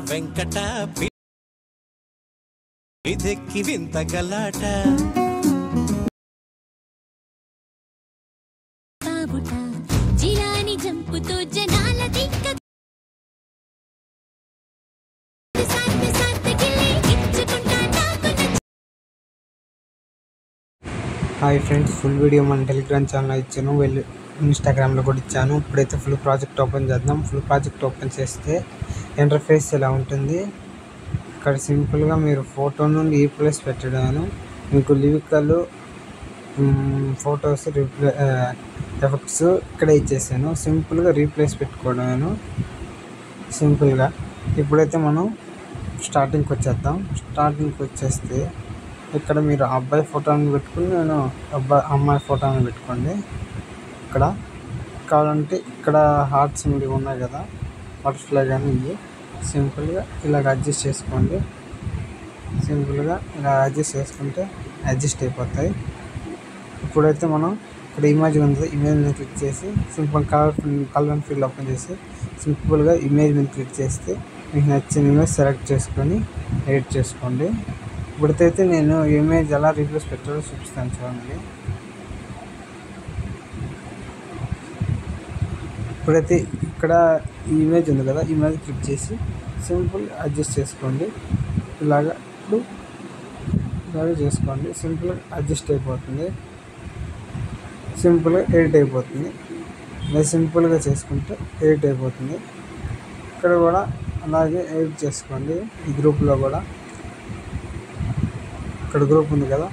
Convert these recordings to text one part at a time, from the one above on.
వెంకట విదెక్కి వింత గలాట జిలాని జంపుతో జనాల దిక్క hi friends, full video మన టెలిగ్రామ్ ఛానల్లో ఇచ్చాను, వెళ్ళి ఇన్స్టాగ్రామ్లో కూడా ఇచ్చాను. ఇప్పుడైతే ఫుల్ ప్రాజెక్ట్ ఓపెన్ చేద్దాం. ఫుల్ ప్రాజెక్ట్ ఓపెన్ చేస్తే ఇంటర్ఫేస్ ఇలా ఉంటుంది. ఇక్కడ సింపుల్గా మీరు ఫోటో నుండి రీప్లేస్ పెట్టడాను, మీకు లిరికల్ ఫొటోస్ ఎఫెక్ట్స్ ఇక్కడే ఇచ్చేసాను. సింపుల్గా రీప్లేస్ పెట్టుకోవడాను సింపుల్గా. ఇప్పుడైతే మనం స్టార్టింగ్కి వచ్చేద్దాం. స్టార్టింగ్కి వచ్చేస్తే ఇక్కడ మీరు అబ్బాయి ఫోటోని పెట్టుకుని అమ్మాయి ఫోటోని పెట్టుకోండి. ఇక్కడ కావాలంటే ఇక్కడ హార్ట్స్ ఇవి ఉన్నాయి కదా, బటర్ఫ్లై కానీ ఇవి సింపుల్గా ఇలాగ అడ్జస్ట్ చేసుకోండి. సింపుల్గా ఇలా అడ్జస్ట్ చేసుకుంటే అడ్జస్ట్ అయిపోతాయి. ఇప్పుడైతే మనం ఇక్కడ ఇమేజ్ ఉంది, ఇమేజ్ మీద క్లిక్ చేసి simple colour and field open చేసి సింపుల్గా ఇమేజ్ మీద క్లిక్ చేస్తే మీకు నచ్చిన ఇమేజ్ సెలెక్ట్ చేసుకొని ఎడిట్ చేసుకోండి. ఇప్పుడైతే నేను ఇమేజ్ ఎలా రీప్లేస్ పెట్టాలో చూపిస్తాను చూడండి. ఇప్పుడైతే ఇక్కడ ఈ ఇమేజ్ ఉంది కదా, ఇమేజ్ క్లిక్ చేసి సింపుల్ అడ్జస్ట్ చేసుకోండి. ఇలాగా చేసుకోండి. సింపుల్గా అడ్జస్ట్ అయిపోతుంది, సింపుల్గా ఎడిట్ అయిపోతుంది. ఇలా సింపుల్గా చేసుకుంటే ఎడిట్ అయిపోతుంది. ఇక్కడ కూడా అలాగే ఎడిట్ చేసుకోండి. ఈ గ్రూప్లో కూడా ఇక్కడ గ్రూప్ ఉంది కదా,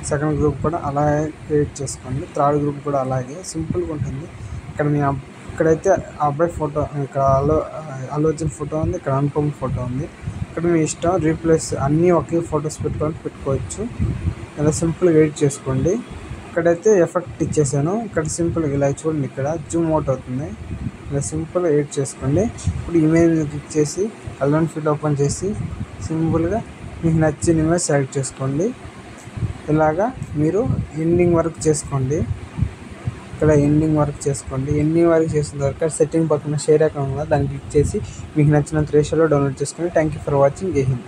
సెకండ్ గ్రూప్ కూడా అలాగే ఎడిట్ చేసుకోండి. థర్డ్ గ్రూప్ కూడా అలాగే సింపుల్గా ఉంటుంది. ఇక్కడ ఇక్కడైతే అబ్బాయి ఫోటో, ఇక్కడ అల్లు అర్జున్ ఫోటో ఉంది, ఇక్కడ అనుపమ్ ఫోటో ఉంది. ఇక్కడ మీ ఇష్టం, రీప్లేస్ అన్నీ ఒకే ఫొటోస్ పెట్టుకోవచ్చు. ఇలా సింపుల్గా ఎడిట్ చేసుకోండి. ఇక్కడైతే ఎఫెక్ట్ ఇచ్చేసాను. ఇక్కడ సింపుల్గా ఇలా చూడండి, ఇక్కడ జూమ్ అవుట్ అవుతుంది. ఇలా సింపుల్గా ఎడిట్ చేసుకోండి. ఇప్పుడు ఇమేజ్ క్లిక్ చేసి కలర్ అండ్ ఫీల్డ్ ఓపెన్ చేసి సింపుల్గా మీకు నచ్చిన ఇమేజ్ సెలెక్ట్ చేసుకోండి. ఇలాగా మీరు ఎండింగ్ వరకు చేసుకోండి. ఇక్కడ ఎండింగ్ వరకు చేసుకోండి. ఎండింగ్ వరకు చేసిన తర్వాత సెట్టింగ్ పక్కన షేర్ అకౌంట్ ఉందా, దాన్ని క్లిక్ చేసి మీకు నచ్చినంత రేషియోలో డౌన్లోడ్ చేసుకోండి. Thank you for watching. జై హింద్.